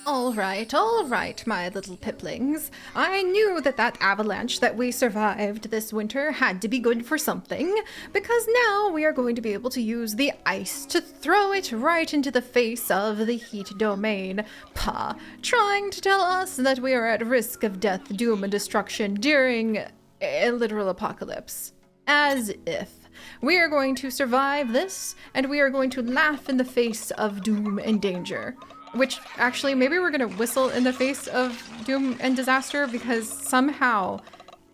All right, my little piplings. I knew that that avalanche that we survived this winter had to be good for something, because now we are going to be able to use the ice to throw it right into the face of the heat domain. Pah, trying to tell us that we are at risk of death, doom, and destruction during a literal apocalypse. As if. We are going to survive this, and we are going to laugh in the face of doom and danger. Which, actually, maybe we're gonna whistle in the face of doom and disaster, because somehow,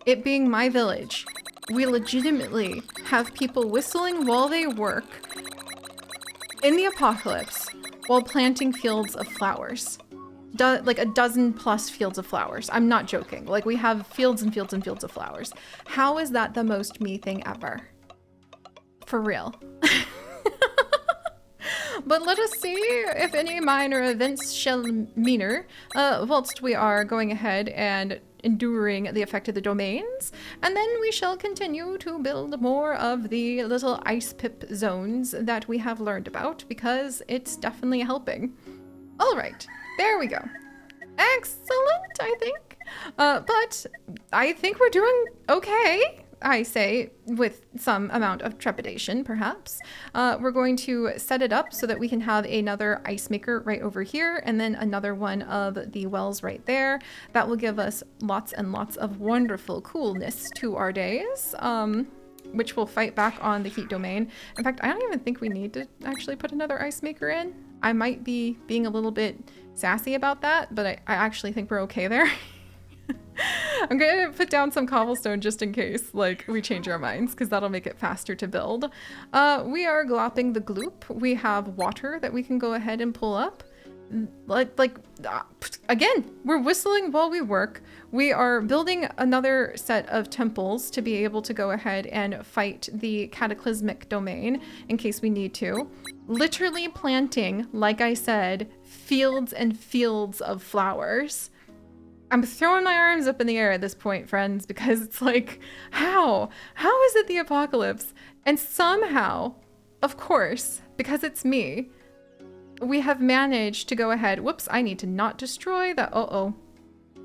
it being my village, we legitimately have people whistling while they work in the apocalypse while planting fields of flowers. Like a dozen plus fields of flowers. I'm not joking. Like, we have fields and fields and fields of flowers. How is that the most me thing ever? For real. But let us see if any minor events shall meaner, whilst we are going ahead and enduring the effect of the domains, and then we shall continue to build more of the little ice pip zones that we have learned about, because it's definitely helping. All right, there we go. Excellent, I think. But I think we're doing okay. I say, with some amount of trepidation, perhaps. We're going to set it up so that we can have another ice maker right over here, and then another one of the wells right there. That will give us lots and lots of wonderful coolness to our days, which will fight back on the heat domain. In fact, I don't even think we need to actually put another ice maker in. I might be being a little bit sassy about that, but I actually think we're okay there. I'm gonna put down some cobblestone just in case, like, we change our minds, because that'll make it faster to build. We are glopping the gloop. We have water that we can go ahead and pull up. Again, we're whistling while we work. We are building another set of temples to be able to go ahead and fight the cataclysmic domain in case we need to. Literally planting, like I said, fields and fields of flowers. I'm throwing my arms up in the air at this point, friends, because it's like, how? How is it the apocalypse? And somehow, of course, because it's me, we have managed to go ahead. Whoops, I need to not destroy that. Uh-oh.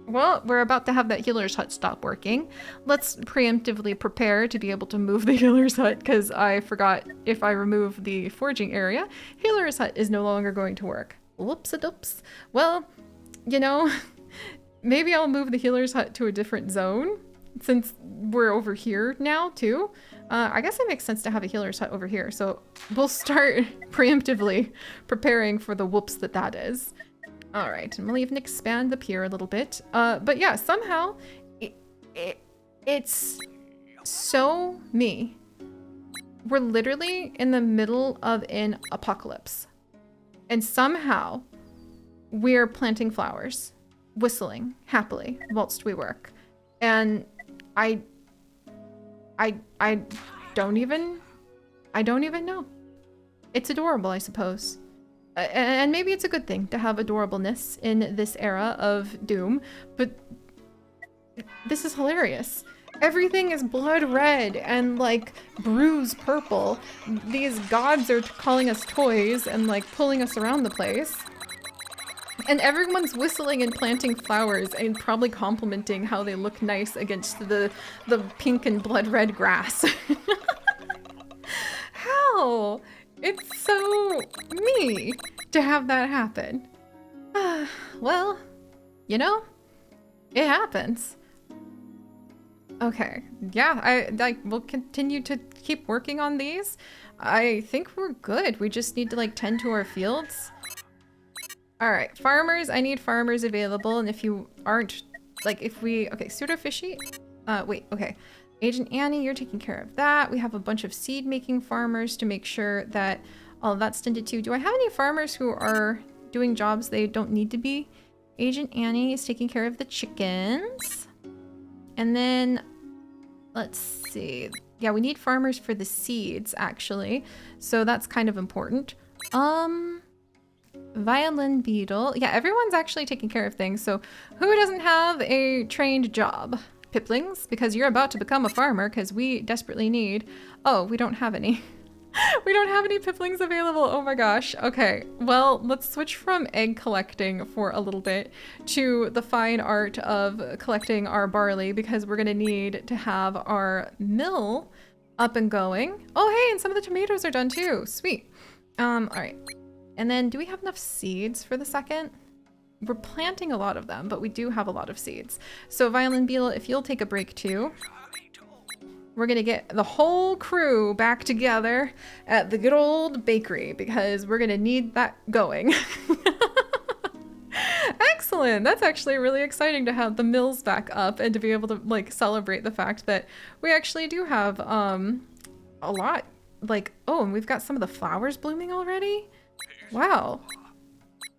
Well, we're about to have that healer's hut stop working. Let's preemptively prepare to be able to move the healer's hut, because I forgot if I remove the foraging area, healer's hut is no longer going to work. Whoops-a-doops. Well, you know... Maybe I'll move the healer's hut to a different zone, since we're over here now, too. I guess it makes sense to have a healer's hut over here, so we'll start preemptively preparing for the whoops that is. All right, and we'll even expand the pier a little bit. But yeah, somehow, it's so me. We're literally in the middle of an apocalypse. And somehow, we're planting flowers. Whistling happily whilst we work, and I don't even know. It's adorable, I suppose, and maybe it's a good thing to have adorableness in this era of doom, but this is hilarious. Everything is blood red and like bruise purple. These gods are calling us toys and like pulling us around the place. And everyone's whistling and planting flowers and probably complimenting how they look nice against the pink and blood red grass. How? It's so me to have that happen. Well, you know, it happens. Okay, yeah, we'll continue to keep working on these. I think we're good. We just need to like tend to our fields. All right, farmers, I need farmers available. And if you aren't, like okay, pseudo fishy. Wait, okay. Agent Annie, you're taking care of that. We have a bunch of seed making farmers to make sure that all of that's tended to. Do I have any farmers who are doing jobs they don't need to be? Agent Annie is taking care of the chickens. And then, let's see. Yeah, we need farmers for the seeds, actually. So that's kind of important. Violin beetle. Yeah, everyone's actually taking care of things. So who doesn't have a trained job? Piplings, because you're about to become a farmer, because we desperately need... Oh, we don't have any. We don't have any piplings available. Oh my gosh. Okay, well, let's switch from egg collecting for a little bit to the fine art of collecting our barley, because we're gonna need to have our mill up and going. Oh, hey, and some of the tomatoes are done too. Sweet. All right. And then do we have enough seeds for the second? We're planting a lot of them, but we do have a lot of seeds. So Violin Beetle, if you'll take a break too. We're gonna get the whole crew back together at the good old bakery because we're gonna need that going. Excellent. That's actually really exciting to have the mills back up and to be able to like celebrate the fact that we actually do have a lot. Like, oh, and we've got some of the flowers blooming already. Wow.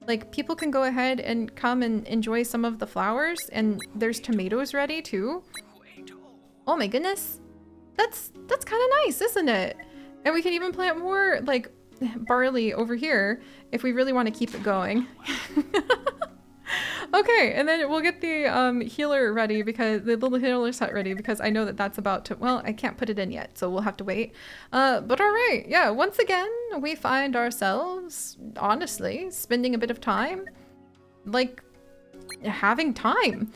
Like, people can go ahead and come and enjoy some of the flowers, and there's tomatoes ready too. Oh my goodness. That's kind of nice, isn't it? And we can even plant more like barley over here if we really want to keep it going. Okay, and then we'll get the healer ready, because the little healer set ready, because I know that that's about to, well, I can't put it in yet, so we'll have to wait. But all right, yeah, once again, we find ourselves, honestly, spending a bit of time, like, having time.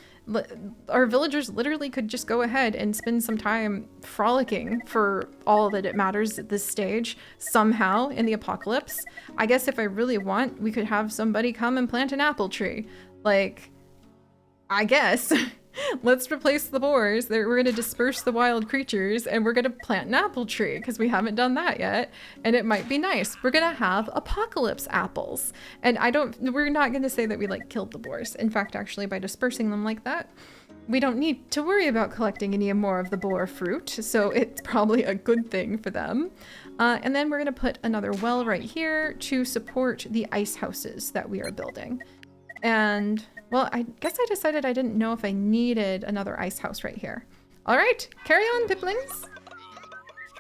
Our villagers literally could just go ahead and spend some time frolicking for all that it matters at this stage, somehow, in the apocalypse. I guess if I really want, we could have somebody come and plant an apple tree. Like, I guess. Let's replace the boars. We're going to disperse the wild creatures, and we're going to plant an apple tree, because we haven't done that yet, and it might be nice. We're going to have apocalypse apples. And we're not going to say that we like killed the boars. In fact, actually, by dispersing them like that, we don't need to worry about collecting any more of the boar fruit, so it's probably a good thing for them. And then we're going to put another well right here to support the ice houses that we are building. And, well, I guess I decided I didn't know if I needed another ice house right here. All right, carry on, piplings.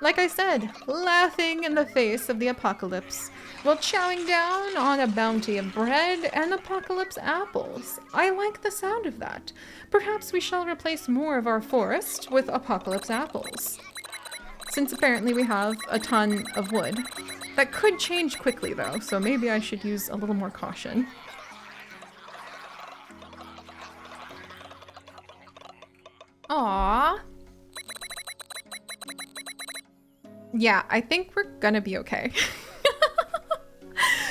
Like I said, laughing in the face of the apocalypse, while chowing down on a bounty of bread and apocalypse apples. I like the sound of that. Perhaps we shall replace more of our forest with apocalypse apples. Since apparently we have a ton of wood. That could change quickly though, so maybe I should use a little more caution. Aww. Yeah, I think we're gonna be okay.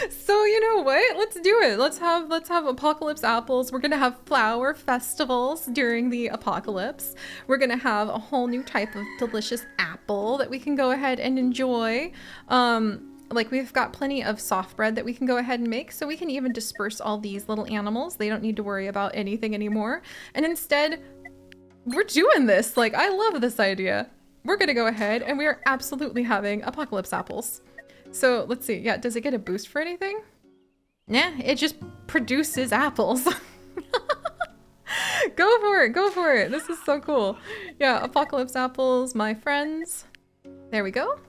So you know what? Let's do it. Let's have apocalypse apples. We're gonna have flower festivals during the apocalypse. We're gonna have a whole new type of delicious apple that we can go ahead and enjoy. Like, we've got plenty of soft bread that we can go ahead and make, so we can even disperse all these little animals. They don't need to worry about anything anymore. And instead, we're doing this. Like, I love this idea. We're gonna go ahead and we are absolutely having apocalypse apples. So let's see. Yeah, does it get a boost for anything? Nah, it just produces apples. Go for it, go for it. This is so cool. Yeah, apocalypse apples, my friends. There we go.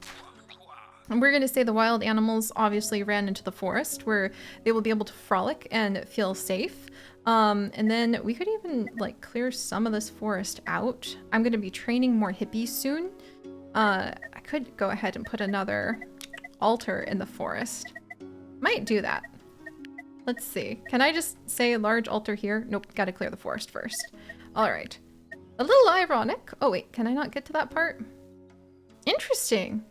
And we're gonna say the wild animals obviously ran into the forest where they will be able to frolic and feel safe. And then we could even like clear some of this forest out. I'm gonna be training more hippies soon. I could go ahead and put another altar in the forest. Might do that. Let's see. Can I just say large altar here? Nope, gotta clear the forest first. All right. A little ironic. Oh wait, can I not get to that part? Interesting.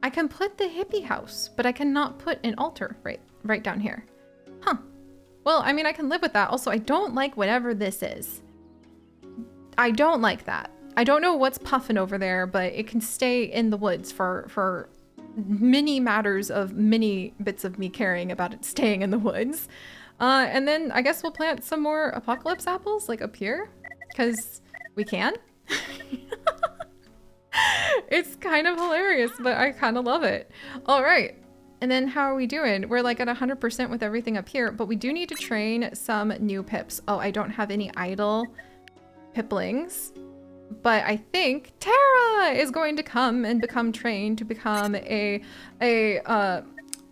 I can put the hippie house, but I cannot put an altar right down here. Huh. Well, I mean, I can live with that. Also, I don't like whatever this is. I don't like that. I don't know what's puffing over there, but it can stay in the woods for many matters of many bits of me caring about it staying in the woods. And then I guess we'll plant some more apocalypse apples, like up here, because we can. It's kind of hilarious, but I kind of love it. All right. And then how are we doing? We're like at 100% with everything up here, but we do need to train some new pips. Oh, I don't have any idle piplings, but I think Tara is going to come and become trained to become a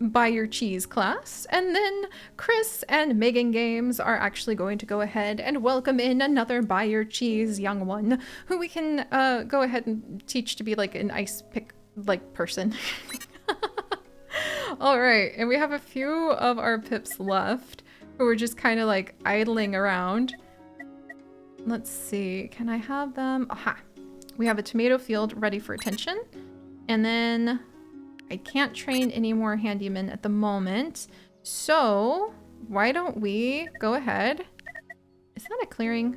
buy your cheese class. And then Chris and Megan Games are actually going to go ahead and welcome in another buy your cheese young one who we can go ahead and teach to be like an ice pick like person. All right, and we have a few of our pips left who are just kind of like idling around. Let's see, can I have them? Aha, we have a tomato field ready for attention. And then I can't train any more handymen at the moment. So why don't we go ahead? Is that a clearing?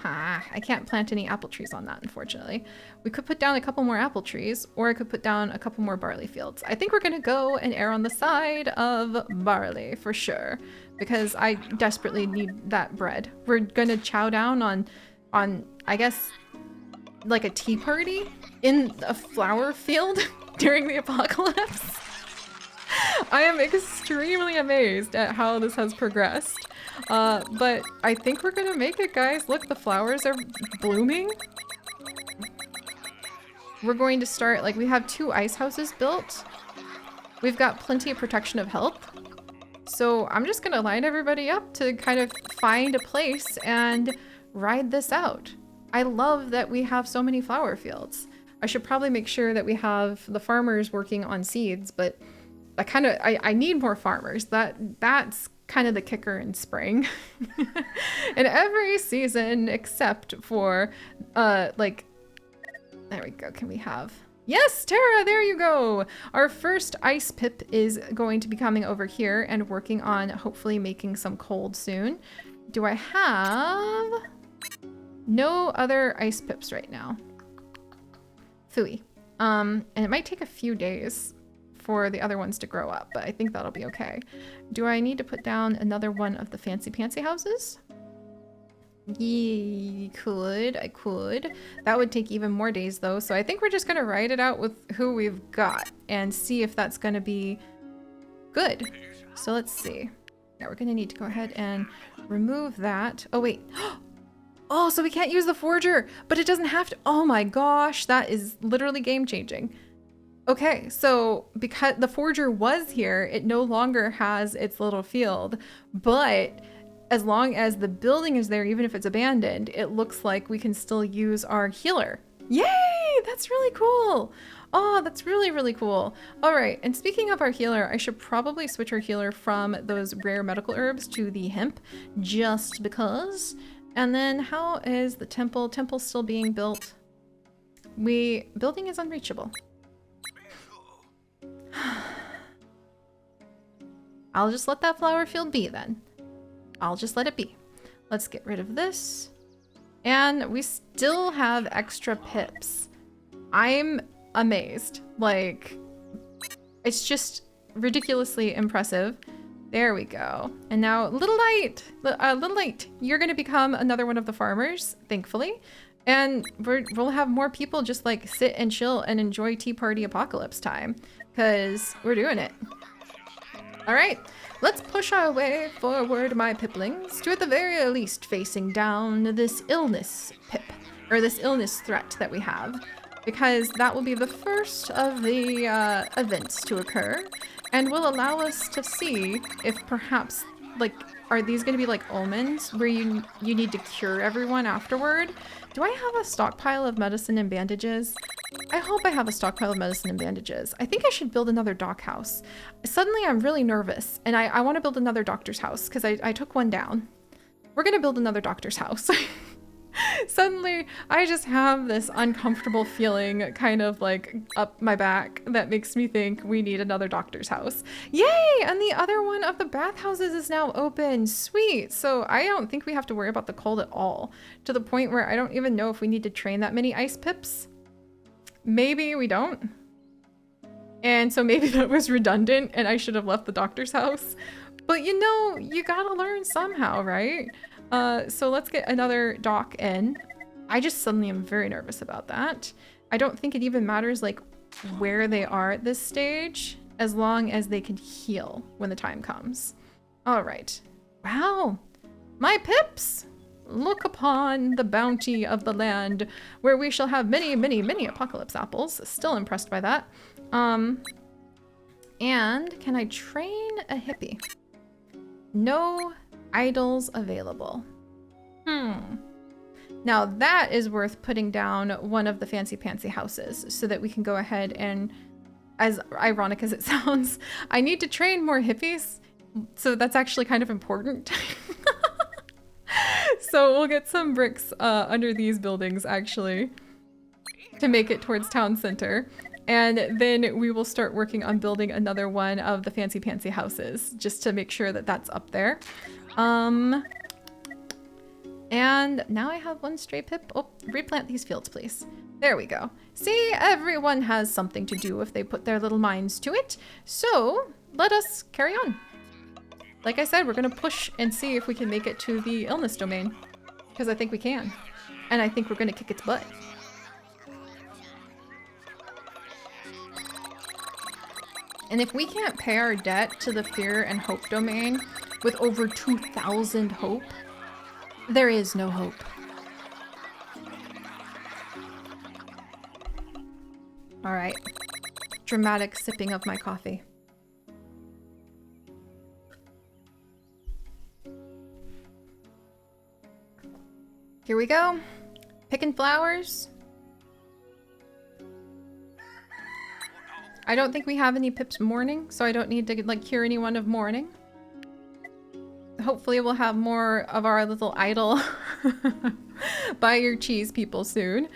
I can't plant any apple trees on that, unfortunately. We could put down a couple more apple trees, or I could put down a couple more barley fields. I think we're gonna go and err on the side of barley for sure, because I desperately need that bread. We're gonna chow down on I guess, like a tea party in a flower field during the apocalypse. I am extremely amazed at how this has progressed. But I think we're gonna make it, guys. Look, the flowers are blooming. We're going to start, like, we have 2 ice houses built. We've got plenty of protection of health. So I'm just gonna line everybody up to kind of find a place and ride this out. I love that we have so many flower fields. I should probably make sure that we have the farmers working on seeds, but I need more farmers. That's kind of the kicker in spring. In every season except for like, there we go. Can we have, yes, Tara, there you go. Our first ice pip is going to be coming over here and working on hopefully making some cold soon. Do I have no other ice pips right now? Phooey. And it might take a few days for the other ones to grow up, but I think that'll be okay. Do I need to put down another one of the fancy pantsy houses? I could. That would take even more days though, so I think we're just gonna write it out with who we've got and see if that's gonna be good. So let's see. Yeah, we're gonna need to go ahead and remove that. Oh wait. Oh, so we can't use the forger, but it doesn't have to. Oh my gosh, that is literally game changing. Okay, so because the forger was here, it no longer has its little field, but as long as the building is there, even if it's abandoned, it looks like we can still use our healer. Yay, that's really cool. Oh, that's really, really cool. All right, and speaking of our healer, I should probably switch our healer from those rare medical herbs to the hemp, just because. And then how is the temple? Temple's still being built. Building is unreachable. I'll just let that flower field be then. I'll just let it be. Let's get rid of this. And we still have extra pips. I'm amazed. Like, it's just ridiculously impressive. There we go. And now, Little Light, you're gonna become another one of the farmers, thankfully. And we'll have more people just like sit and chill and enjoy Tea Party Apocalypse time, because we're doing it. All right, let's push our way forward, my piplings, to at the very least facing down this illness pip, or this illness threat that we have, because that will be the first of the events to occur, and will allow us to see if perhaps, like, are these going to be like omens where you need to cure everyone afterward? Do I have a stockpile of medicine and bandages? I hope I have a stockpile of medicine and bandages. I think I should build another doc house. Suddenly I'm really nervous and I want to build another doctor's house because I took one down. We're going to build another doctor's house. Suddenly I just have this uncomfortable feeling kind of like up my back that makes me think we need another doctor's house. Yay! And the other one of the bathhouses is now open. Sweet. So I don't think we have to worry about the cold at all, to the point where I don't even know if we need to train that many ice pips. Maybe we don't. And so maybe that was redundant and I should have left the doctor's house. But you know, you gotta learn somehow, right? So let's get another doc in. I just suddenly am very nervous about that. I don't think it even matters like where they are at this stage, as long as they can heal when the time comes. All right. Wow. My pips! Look upon the bounty of the land, where we shall have many, many, many apocalypse apples. Still impressed by that. And can I train a hippie? No idols available. Now that is worth putting down one of the fancy pantsy houses so that we can go ahead and as ironic as it sounds, I need to train more hippies. So that's actually kind of important. So we'll get some bricks under these buildings actually to make it towards town center. And then we will start working on building another one of the fancy pantsy houses just to make sure that that's up there. And now I have one stray pip. Oh, replant these fields, please. There we go. See, everyone has something to do if they put their little minds to it. So let us carry on. Like I said, we're gonna push and see if we can make it to the illness domain, because I think we can. And I think we're gonna kick its butt. And if we can't pay our debt to the fear and hope domain with over 2,000 hope, there is no hope. All right. Dramatic sipping of my coffee. Here we go. Picking flowers. I don't think we have any pips mourning, so I don't need to like cure anyone of mourning. Hopefully we'll have more of our little idle buy your cheese people soon.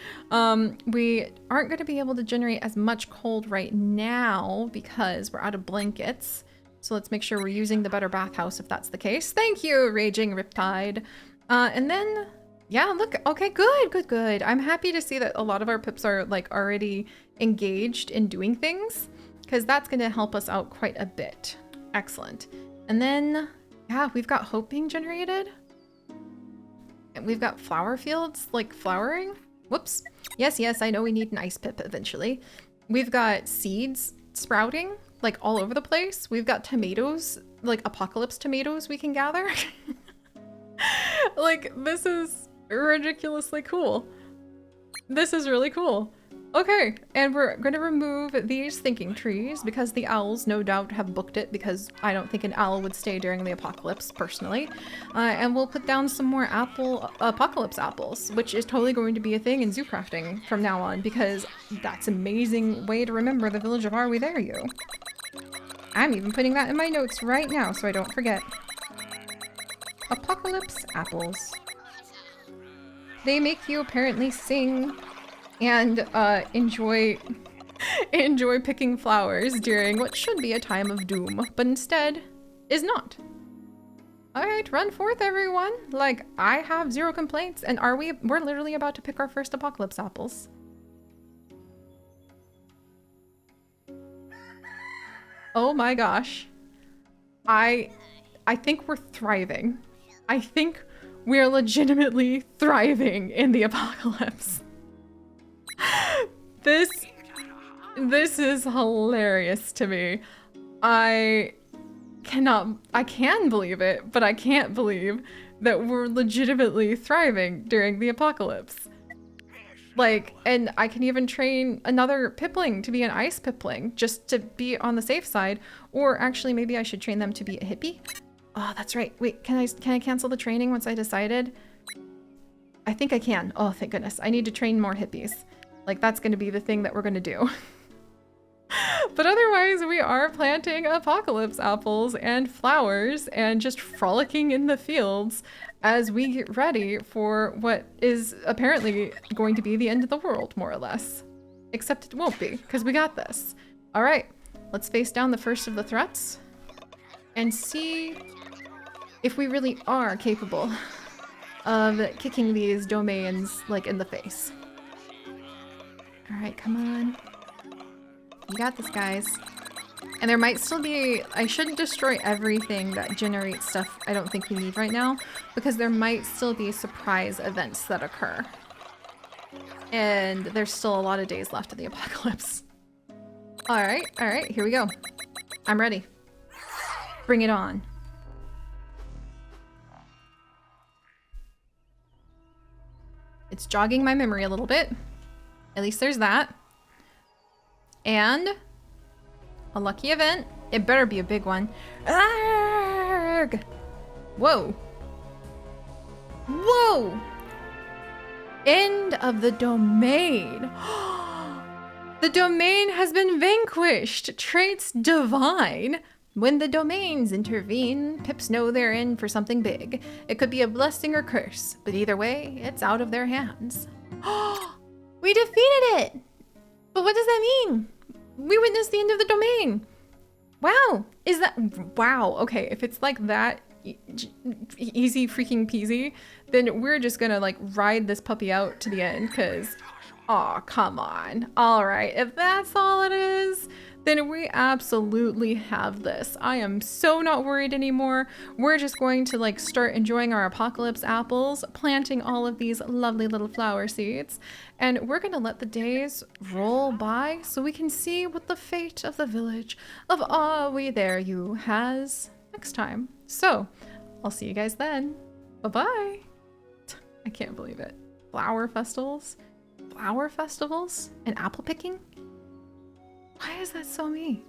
We aren't going to be able to generate as much cold right now because we're out of blankets. So let's make sure we're using the better bathhouse if that's the case. Thank you, Raging Riptide. And then, yeah, look, okay, good. I'm happy to see that a lot of our pips are like already engaged in doing things, because that's going to help us out quite a bit. Excellent. And then, yeah, we've got hope being generated. And we've got flower fields, like flowering. Whoops. Yes, I know we need an ice pip eventually. We've got seeds sprouting, like all over the place. We've got tomatoes, like apocalypse tomatoes we can gather. Like, this is ridiculously cool. This is really cool. Okay, and we're going to remove these thinking trees because the owls no doubt have booked it, because I don't think an owl would stay during the apocalypse personally. And we'll put down some more apocalypse apples, which is totally going to be a thing in zoo crafting from now on, because that's an amazing way to remember the village of Are We There You. I'm even putting that in my notes right now so I don't forget. Apocalypse apples. They make you apparently sing and enjoy picking flowers during what should be a time of doom, but instead is not. All right, run forth, everyone. Like, I have zero complaints, and we're literally about to pick our first apocalypse apples. Oh my gosh. I think we're thriving. I think we're legitimately thriving in the apocalypse. This is hilarious to me. I can believe it, but I can't believe that we're legitimately thriving during the apocalypse. Like, and I can even train another pipling to be an ice pipling just to be on the safe side, or actually maybe I should train them to be a hippie. Oh, that's right. Wait, can I cancel the training once I decided? I think I can. Oh, thank goodness. I need to train more hippies. Like, that's going to be the thing that we're going to do. But otherwise, we are planting apocalypse apples and flowers and just frolicking in the fields as we get ready for what is apparently going to be the end of the world, more or less. Except it won't be, because we got this. All right, let's face down the first of the threats and see if we really are capable of kicking these domains, like, in the face. All right, come on. You got this, guys. And there might still be... I shouldn't destroy everything that generates stuff I don't think we need right now, because there might still be surprise events that occur. And there's still a lot of days left of the apocalypse. All right, here we go. I'm ready. Bring it on. It's jogging my memory a little bit. At least there's that. And a lucky event. It better be a big one. Arrgh! Whoa. Whoa! End of the domain. The domain has been vanquished. Traits divine. When the domains intervene, pips know they're in for something big. It could be a blessing or curse, but either way, it's out of their hands. We defeated it! But what does that mean? We witnessed the end of the domain. Wow, is that, wow, okay, if it's like that easy freaking peasy, then we're just gonna like ride this puppy out to the end, because, oh, come on. All right, if that's all it is, then we absolutely have this. I am so not worried anymore. We're just going to like start enjoying our apocalypse apples, planting all of these lovely little flower seeds, and we're gonna let the days roll by so we can see what the fate of the village of Are We There You has next time. So I'll see you guys then. Bye-bye. I can't believe it. Flower festivals? Flower festivals? And apple picking? Why is that so me?